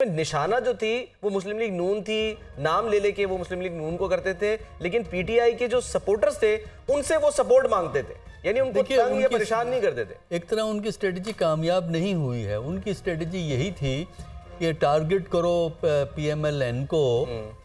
निशाना जो थी वो मुस्लिम लीग नून थी, नाम ले लेके वो मुस्लिम लीग नून को करते थे, लेकिन पीटीआई के जो सपोर्टर्स थे उनसे वो सपोर्ट मांगते थे, यानी उनको तंग या परेशान नहीं करते थे। एक तरह उनकी स्ट्रेटजी कामयाब नहीं हुई है। उनकी स्ट्रेटजी यही थी कि टारगेट करो पीएमएलएन को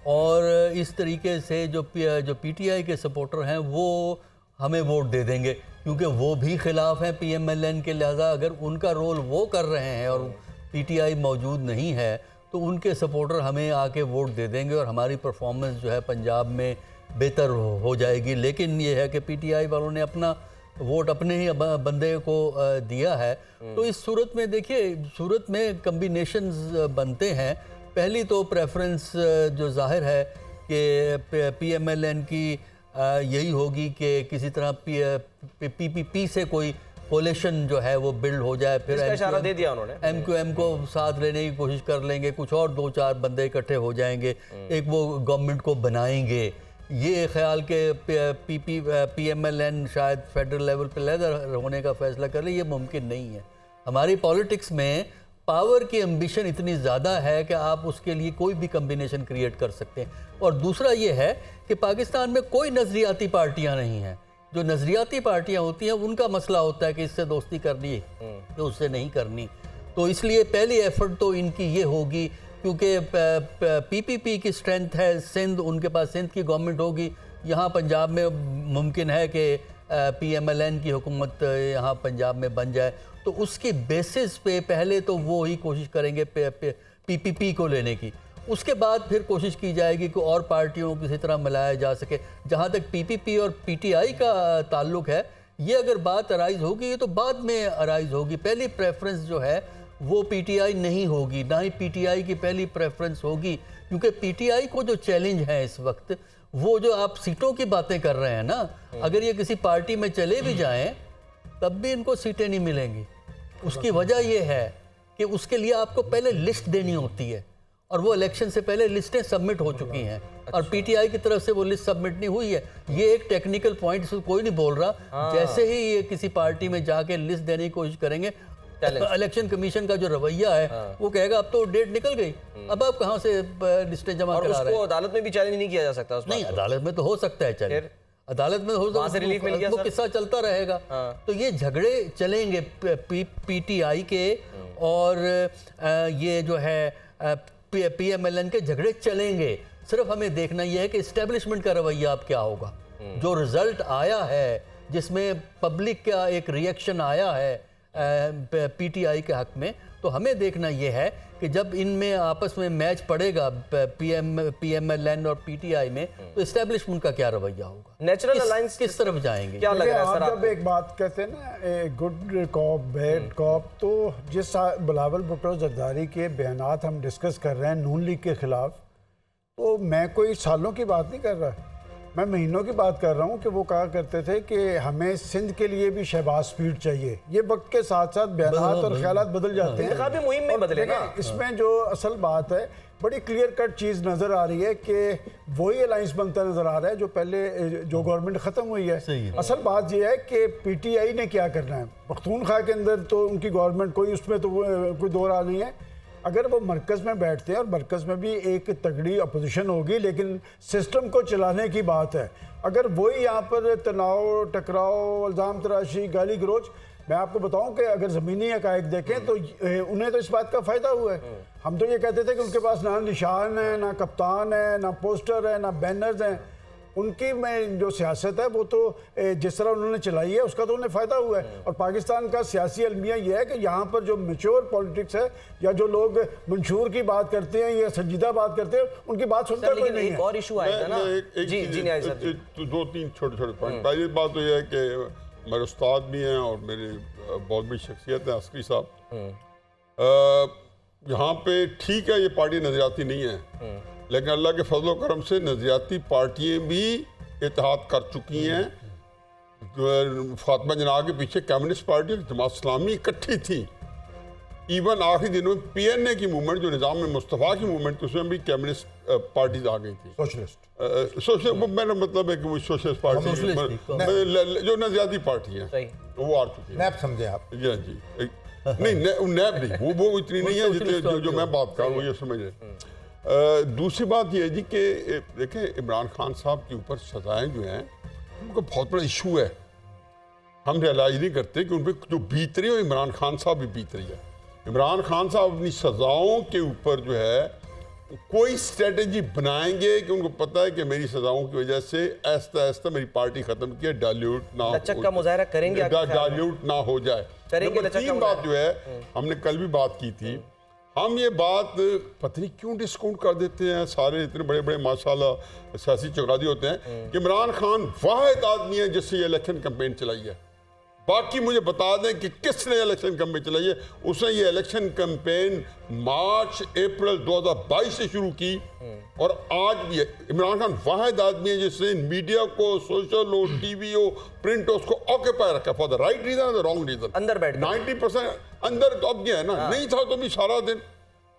और इस तरीके से जो पीटीआई के सपोर्टर हैं वो हमें वोट दे देंगे, क्योंकि वो भी खिलाफ हैं पीएमएलएन के। लिहाजा अगर उनका रोल वो कर रहे हैं और पीटीआई मौजूद नहीं है तो उनके सपोर्टर हमें आके वोट दे देंगे और हमारी परफॉर्मेंस जो है पंजाब में बेहतर हो जाएगी। लेकिन ये है कि पीटीआई वालों ने अपना वोट अपने ही बंदे को दिया है। तो इस सूरत में देखिए, सूरत में कम्बिनेशंस बनते हैं। पहली तो प्रेफरेंस जो जाहिर है कि पीएमएलएन की यही होगी कि किसी तरह पीपीपी से कोई कोलेशन जो है वो बिल्ड हो जाए, फिर इशारा दे दिया उन्होंने। एमक्यूएम को साथ लेने की कोशिश कर लेंगे, कुछ और 2-4 बंदे इकट्ठे हो जाएंगे, एक वो गवर्नमेंट को बनाएंगे। ये ख्याल के पीएमएलएन शायद फेडरल लेवल पे लेदर होने का फैसला कर ले, ये मुमकिन नहीं है। हमारी पॉलिटिक्स में पावर की एम्बिशन इतनी ज़्यादा है कि आप उसके लिए कोई भी कम्बिनेशन क्रिएट कर सकते हैं। और दूसरा ये है कि पाकिस्तान में कोई नज़रियाती पार्टियाँ नहीं हैं। जो नज़रियाती पार्टियां होती हैं उनका मसला होता है कि इससे दोस्ती करनी है कि उससे नहीं करनी। तो इसलिए पहली एफर्ट तो इनकी ये होगी, क्योंकि पीपीपी की स्ट्रेंथ है सिंध, उनके पास सिंध की गवर्नमेंट होगी। यहाँ पंजाब में मुमकिन है कि पीएमएलएन की हुकूमत यहाँ पंजाब में बन जाए, तो उसकी बेसिस पे पहले तो वो ही कोशिश करेंगे पीपीपी को लेने की। उसके बाद फिर कोशिश की जाएगी कि और पार्टियों को किसी तरह मिलाया जा सके। जहाँ तक पीपीपी और पीटीआई का ताल्लुक है, ये अगर बात अराइज होगी ये तो बाद में अराइज होगी। पहली प्रेफरेंस जो है वो पीटीआई नहीं होगी, ना ही पीटीआई की पहली प्रेफरेंस होगी, क्योंकि पीटीआई को जो चैलेंज है इस वक्त, वो जो आप सीटों की बातें कर रहे हैं ना, अगर ये किसी पार्टी में चले भी जाएँ तब भी इनको सीटें नहीं मिलेंगी। उसकी वजह यह है कि उसके लिए आपको पहले लिस्ट देनी होती है, और वो इलेक्शन से पहले लिस्टें सबमिट हो चुकी हैं। और पीटीआई की तरफ से वो लिस्ट सबमिट नहीं हुई है। ये एक टेक्निकल पॉइंट, इसको कोई नहीं बोल रहा। जैसे ही ये किसी पार्टी में जाके लिस्ट देने की कोशिश करेंगे, इलेक्शन कमीशन का जो रवैया है वो कहेगा अब तो डेट निकल गई, अब आप कहाँ से लिस्टें जमा करा रहे हैं। उसको अदालत में भी चैलेंज नहीं किया जा सकता? नहीं, अदालत में तो हो सकता है चैलेंज, अदालत में हो सकता है, वो किस्सा चलता रहेगा। तो ये झगड़े चलेंगे पीटीआई के और ये जो है पीएमएलएन के झगड़े चलेंगे। सिर्फ हमें देखना यह है कि इस्टेब्लिशमेंट का रवैया अब क्या होगा। जो रिजल्ट आया है, जिसमें पब्लिक का एक रिएक्शन आया है पीटीआई के हक में, तो हमें देखना यह है कि जब इनमें आपस में मैच पड़ेगा पीएमएलएन और पीटीआई में, तो इस्टेब्लिशमेंट का क्या रवैया होगा, नेचुरल अलायंस किस तरफ जाएंगे। क्या लग रहा है सर? आप जब एक बात कहते हैं ना, गुड कॉप बैड कॉप, तो जिस बिलावल भुट्टो जरदारी के बयानात हम डिस्कस कर रहे हैं नून लीग के खिलाफ, तो मैं कोई सालों की बात नहीं कर रहा, मैं महीनों की बात कर रहा हूँ कि वो कहा करते थे कि हमें सिंध के लिए भी शहबाज स्पीड चाहिए। ये वक्त के साथ साथ बयानात और ख्यालात बदल जाते हैं। इंतखाबी मुहिम में बदले ना। इसमें जो असल बात है, बड़ी क्लियर कट चीज़ नज़र आ रही है कि वही अलायंस बनता नज़र आ रहा है जो पहले जो गवर्नमेंट ख़त्म हुई है। असल बात यह है कि पीटीआई ने क्या करना है। पख्तूनख्वा के अंदर तो उनकी गवर्नमेंट कोई, उसमें तो कोई दो राह नहीं है। अगर वो मरकज़ में बैठते हैं और मरकज़ में भी एक तगड़ी अपोजिशन होगी, लेकिन सिस्टम को चलाने की बात है। अगर वही यहाँ पर तनाव, टकराव, इल्ज़ाम तराशी, गाली गलोच, मैं आपको बताऊं कि अगर ज़मीनी हक़ाइक़ देखें तो उन्हें तो इस बात का फ़ायदा हुआ है। हम तो ये कहते थे कि उनके पास ना निशान है, ना कप्तान है, ना पोस्टर है, ना बैनर्स हैं। उनकी में जो सियासत है वो तो जिस तरह उन्होंने चलाई है उसका तो उन्हें फ़ायदा हुआ है। और पाकिस्तान का सियासी अलमिया यह है कि यहाँ पर जो मैच्योर पॉलिटिक्स है, या जो लोग मंशूर की बात करते हैं या संजीदा बात करते हैं, उनकी बात सुनता कोई नहीं है। एक और इशू आएगा ना जी, दो तीन छोटे पॉइंट। पहली बात तो यह है कि मेरे उस्ताद भी हैं और मेरी बहुत बड़ी शख्सियत है अस्करी साहब। यहाँ पे ठीक है ये पार्टी नजरियाती नहीं है, लेकिन अल्लाह के फजल करम से नजरियाती पार्टियाँ भी इत्तेहाद कर चुकी हैं। फातिमा जना के पीछे कम्युनिस्ट पार्टी और जमात इस्लामी इकट्ठी थी। इवन आखिरी दिनों में पीएनए की मूवमेंट, जो निज़ाम में मुस्तफ़ा की मूवमेंट थी, उसमें भी कम्युनिस्ट पार्टीज आ गई थी। सोशलिस्ट मेरा मतलब है कि वो सोशलिस्ट पार्टी जो नजरियाती पार्टी है वो आ चुकी है। मैं समझे आप। जी। नहीं नैब नहीं, वो इतनी नहीं है जितने जो मैं बात कर रहा हूँ, ये समझ रहे। दूसरी बात ये है जी कि देखें इमरान खान साहब के ऊपर सजाएं जो हैं उनका बहुत बड़ा इशू है। हम रियलाइज नहीं करते कि उन पर जो बीत रही है इमरान खान साहब भी बीत रही है। इमरान खान साहब अपनी सजाओं के ऊपर जो है कोई स्ट्रेटेजी बनाएंगे कि उनको पता है कि मेरी सजाओं की वजह से ऐसा ऐसा मेरी पार्टी खत्म की है, डाइल्यूट ना लचक का मुजाहरा करेंगे, डाइल्यूट ना हो जाए। करेंगे नंबर 3 बात जो है हमने कल भी बात की थी, हम ये बात पता नहीं क्यों डिस्काउंट कर देते हैं, सारे इतने बड़े बड़े माशाल्लाह सियासी चौगादी होते हैं कि इमरान खान वाहिद आदमी है जिससे ये इलेक्शन कैंपेन चलाई है। बाकी मुझे बता दें कि किसने इलेक्शन कैंपेन चलाई है। उसने ये इलेक्शन कैंपेन मार्च अप्रैल 2022 से शुरू की और आज भी है। इमरान खान वाहिद आदमी है जिसने मीडिया को, सोशल हो, टीवी हो, प्रिंट हो, उसको ऑक्यूपाई रखा फॉर द राइट रीजन और द रॉन्ग रीजन। अंदर बैठ 90% अंदर तो अब ये है ना, नहीं था तो भी सारा दिन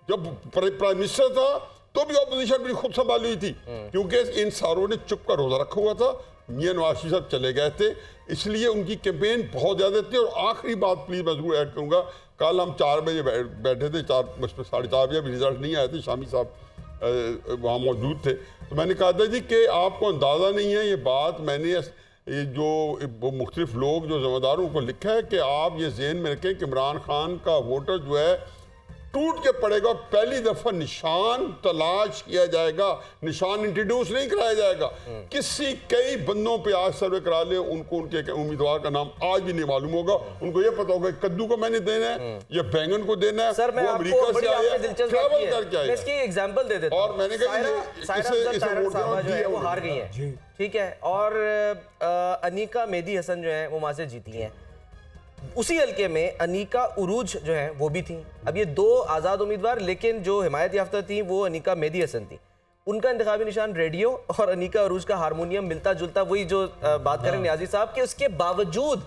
जब प्राइम मिनिस्टर था तो भी ऑपोजिशन भी खुद संभाली हुई थी, क्योंकि इन सारों ने चुप का रोजा रखा हुआ था। मियां नवाज शरीफ साहब चले गए थे, इसलिए उनकी कैंपेन बहुत ज़्यादा थी। और आखिरी बात प्लीज़ मैं जरूर ऐड करूँगा, कल हम 4 बजे बैठे थे, 4:30 बजे, अभी रिजल्ट नहीं आए थे, शामी साहब वहाँ मौजूद थे, तो मैंने कहा था जी कि आपको अंदाज़ा नहीं है ये बात, मैंने ये जो वो मुख्तलिफ लोग जो ज़िम्मेदारों को लिखा है कि आप ये ज़हन में रखें कि इमरान खान का वोटर जो है टूट के पड़ेगा। पहली दफा निशान तलाश किया जाएगा, निशान इंट्रोड्यूस नहीं कराया जाएगा। किसी कई बंदों पे आज सर्वे करा ले, उनको उनके उम्मीदवार का नाम आज भी नहीं मालूम होगा। उनको ये पता होगा कद्दू को मैंने देना है या बैंगन को देना है। सर मैं अमेरिका आपको से आया, ट्रैवल करके मैं आया। इसकी एग्जांपल दे देता हूं। और मैंने कहा जो है वो हार गई है, ठीक है, और अनीका मेहदी हसन जो है वो वहां से जीती हैं। उसी हल्के में अनीका उरूज जो है वो भी थी। अब ये 2 आज़ाद उम्मीदवार, लेकिन जो हिमायत याफ्ता थी वो अनीका मेहदी हसन थी। उनका इंतखाबी निशान रेडियो और अनीका उरूज का हारमोनियम मिलता जुलता, वही जो बात करें नियाजी साहब के, उसके बावजूद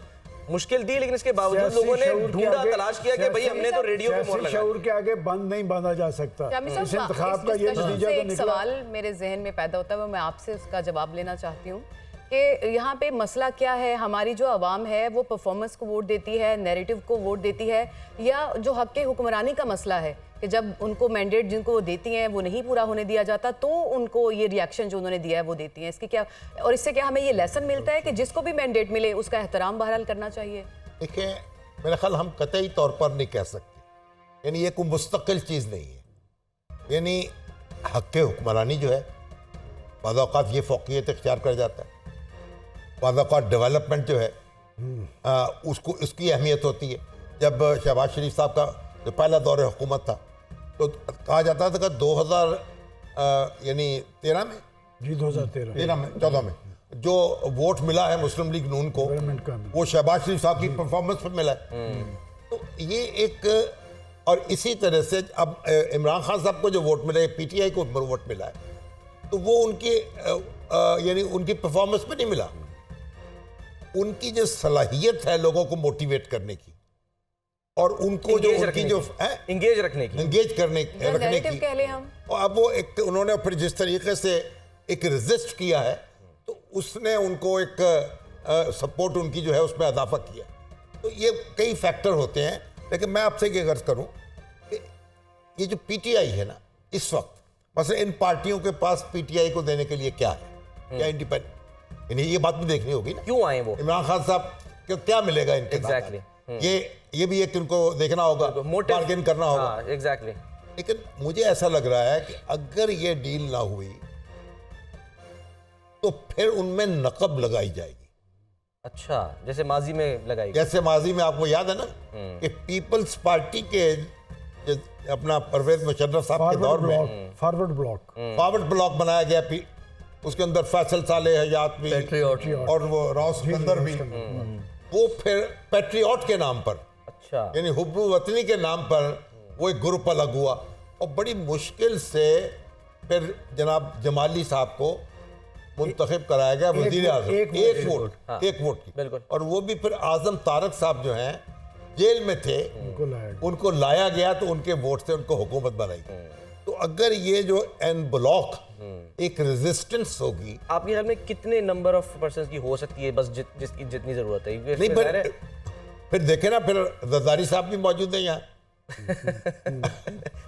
मुश्किल थी, लेकिन इसके बावजूद लोगों ने ढूंढा, तलाश किया कि भाई हमने तो रेडियो पे मोहर लगाई। शऊर के आगे बंद नहीं बांधा जा सकता। इस इंतखाब का ये नतीजा तो एक सवाल मेरे जहन में पैदा होता है, वो मैं आपसे उसका जवाब लेना चाहती हूँ कि यहाँ पे मसला क्या है। हमारी जो आवाम है वो परफॉर्मेंस को वोट देती है, नैरेटिव को वोट देती है, या जो हक के हुक्मरानी का मसला है कि जब उनको मैंडेट जिनको वो देती हैं वो नहीं पूरा होने दिया जाता तो उनको ये रिएक्शन जो उन्होंने दिया है वो देती हैं। इसकी क्या, और इससे क्या हमें ये लेसन मिलता है कि जिसको भी मैंडेट मिले उसका एहतराम बहरहाल करना चाहिए? देखिए, मेरा ख्याल हम कतई तौर पर नहीं कह सकते, यानी ये कोई मुस्तकिल चीज़ नहीं है। यानी हक के हुक्मरानी जो है बाज़ औक़ात ये फ़ौक़ियत इख्तियार कर जाता है, बाज़ औक़ात डेवलपमेंट जो है उसको उसकी अहमियत होती है। जब शहबाज शरीफ साहब का जो पहला दौर हुकूमत था तो कहा जाता था कि 2000 यानी 13 में जी 2013 में 14 में जो वोट मिला है मुस्लिम लीग नून को, वो शहबाज शरीफ साहब की परफॉर्मेंस पर मिला है। तो ये एक, और इसी तरह से अब इमरान खान साहब को जो वोट मिला है, पीटीआई को वोट मिला है, तो वो उनकी यानी उनकी परफॉर्मेंस पे नहीं मिला, उनकी जो सलाहियत है लोगों को मोटिवेट करने की और उनको जो उनकी जो इंगेज रखने की, इंगेज करने रखने की, कह ले हम, और अब वो एक उन्होंने फिर जिस तरीके से एक रेजिस्ट किया है तो उसने उनको एक सपोर्ट उनकी जो है उसमें इजाफा किया। तो ये कई फैक्टर होते हैं, लेकिन मैं आपसे ये गर्ज करूं कि ये जो पीटीआई है ना इस वक्त, मतलब इन पार्टियों के पास पीटीआई को देने के लिए क्या है, क्या इंडिपेंडेंट, यानी ये बात भी देखनी होगी ना, क्यों आए वो इमरान खान साहब को क्या मिलेगा इनके एग्जैक्टली ये भी एक उनको देखना होगा, बार्गेन करना होगा। एग्जैक्टली। लेकिन मुझे ऐसा लग रहा है कि अगर ये डील ना हुई तो फिर उनमें नकब लगाई जाएगी। अच्छा, जैसे माजी में लगाई, जैसे माजी में आपको याद है ना कि पीपल्स पार्टी के अपना परवेज मुशर्रफ साहब के दौर में फॉरवर्ड ब्लॉक बनाया गया, उसके अंदर फैसल साले हयात भी और वो राव सिकंदर भी, वो फिर पैट्रियट के नाम पर, अच्छा, यानी हुब्बु वतनी के नाम पर वो एक ग्रुप अलग हुआ और बड़ी मुश्किल से फिर जनाब जमाली साहब को मुंतखब कराया गया वजीर आज़म, एक वोट की, बिल्कुल। और वो भी फिर आजम तारक साहब जो हैं जेल में थे, उनको लाया गया तो उनके वोट से उनको हुकूमत बनाई। तो अगर ये जो एन ब्लॉक एक रेजिस्टेंस होगी, आपके ख्याल में कितने नंबर ऑफ पर्सन की हो सकती है, बस जिसकी जितनी जरूरत है? नहीं, फिर देखे ना, फिर जरदारी साहब भी मौजूद हैं यहाँ।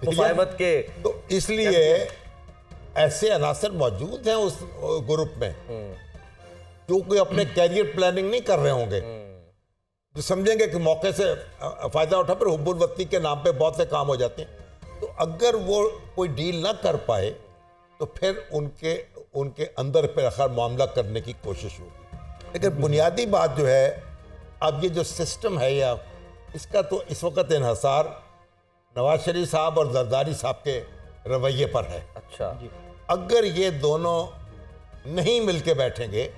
मुफाहमत के तो इसलिए ऐसे अनासर मौजूद हैं उस ग्रुप में जो कोई अपने कैरियर प्लानिंग नहीं कर रहे होंगे, जो समझेंगे कि मौके से फायदा उठा, फिर हुब्बुल वतनी के नाम पे बहुत से काम हो जाते हैं। तो अगर वो कोई डील ना कर पाए तो फिर उनके अंदर पे रखकर मामला करने की कोशिश होगी। लेकिन बुनियादी बात जो है, अब ये जो सिस्टम है या इसका तो इस वक्त इन्हसार नवाज शरीफ साहब और जरदारी साहब के रवैये पर है। अच्छा, अगर ये दोनों नहीं मिलके बैठेंगे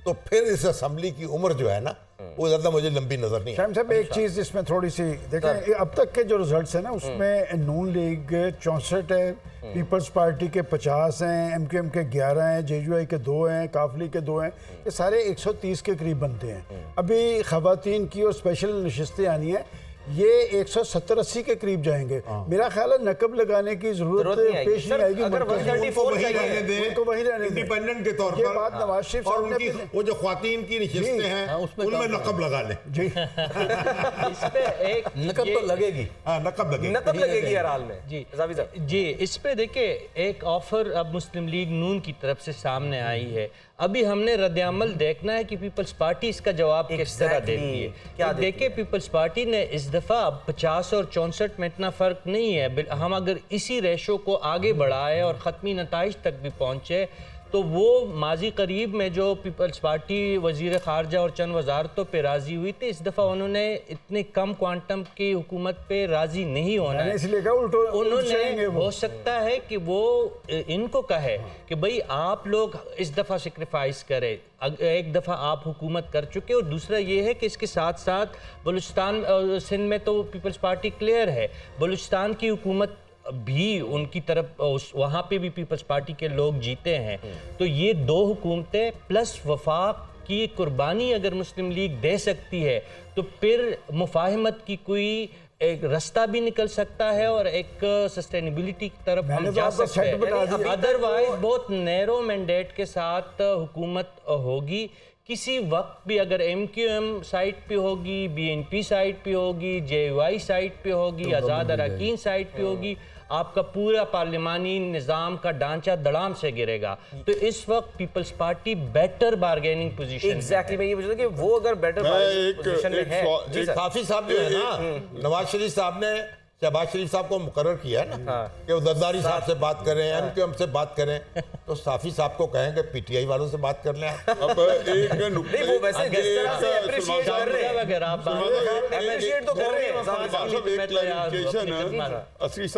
तो फिर इस असेंबली की उम्र जो है ना, वो ज़्यादा मुझे लंबी नजर नहीं है। शाहिद साहब, एक चीज़ इसमें थोड़ी सी देखें, अब तक के जो रिजल्ट्स हैं ना, उसमें नून लीग 64 है, पीपल्स पार्टी के 50 हैं, एमक्यूएम के 11 हैं, जेयूआई के 2 हैं, काफली के 2 हैं, ये सारे 130 के करीब बनते हैं। अभी खवातीन की और स्पेशल नशिस्तें आनी है, ये 170-80 के करीब जाएंगे। मेरा ख्याल है नकब लगाने की जरूरत पेश नहीं आएगी। अगर 134 वही रहने दें, उनको वही रहने दें। इंडिपेंडेंट के तौर ये पर। बात नवाज शरीफ और साहब ने उनकी अपने- वो जो ख्वातीन की नशिस्तें हैं उनमें नकब लगा लें। जी इस पे एक नकब तो लगेगी। हाँ, नकब लगेगी। नकब लगेगी हर हाल में। जी जावेद साहब, जी, इस पे देखिए एक ऑफर अब मुस्लिम लीग नून की तरफ से सामने आई है। अभी हमने रद्द-ए-अमल देखना है कि पीपल्स पार्टी इसका जवाब किस तरह देती है। क्या तो देखिए, पीपल्स पार्टी ने इस दफ़ा अब 50 और 64 में इतना फ़र्क नहीं है। हम अगर इसी रेशो को आगे बढ़ाए और ख़त्मी नताइज तक भी पहुँचे तो वो माजी करीब में जो पीपल्स पार्टी वज़ीर ख़ारजा और चंद वजारतों पे राज़ी हुई थी, इस दफ़ा उन्होंने इतने कम क्वांटम की हुकूमत पे राज़ी नहीं होना है। इसलिए कहा उन्होंने हो सकता है कि वो इनको कहे कि भाई आप लोग इस दफ़ा सेक्रीफाइस करें, एक दफ़ा आप हुकूमत कर चुके, और दूसरा ये है कि इसके साथ साथ बलूचिस्तान सिंध में तो पीपल्स पार्टी क्लियर है, बलूचिस्तान की हुकूमत भी उनकी तरफ, वहाँ पे भी पीपल्स पार्टी के लोग जीते हैं। तो ये दो हुकूमतें प्लस वफाक की कुर्बानी अगर मुस्लिम लीग दे सकती है तो फिर मुफाहमत की कोई एक रास्ता भी निकल सकता है और एक सस्टेनेबिलिटी की तरफ हम जा सकते हैं। अदरवाइज बहुत नैरो मैंडेट के साथ हुकूमत होगी। किसी वक्त भी अगर MQM साइड पे होगी, BNP साइड पे होगी, JY साइड पे होगी, आज़ाद अरकान साइड पे होगी, आपका पूरा पार्लिमानी निज़ाम का ढांचा धड़ाम से गिरेगा। तो इस वक्त People's Party better bargaining position exactly मैं ये पूछ रहा था कि वो अगर बेटर पोजीशन में है। जी सर, काफी साहब जो है ना, नवाज शरीफ साहब ने शहबाज शरीफ साहब को मुकर्रर किया है ना कि वो जरदारी साहब से बात करें, MQM से बात करें, तो साफी साहब को कहेंगे PTI वालों से बात कर लें। अब एक नहीं वो वैसे जिस तरह से अप्रिशिएट कर रहे हैं, अगर आप अप्रिशिएट तो कर रहे हैं। एक क्लैरिफिकेशन है, असली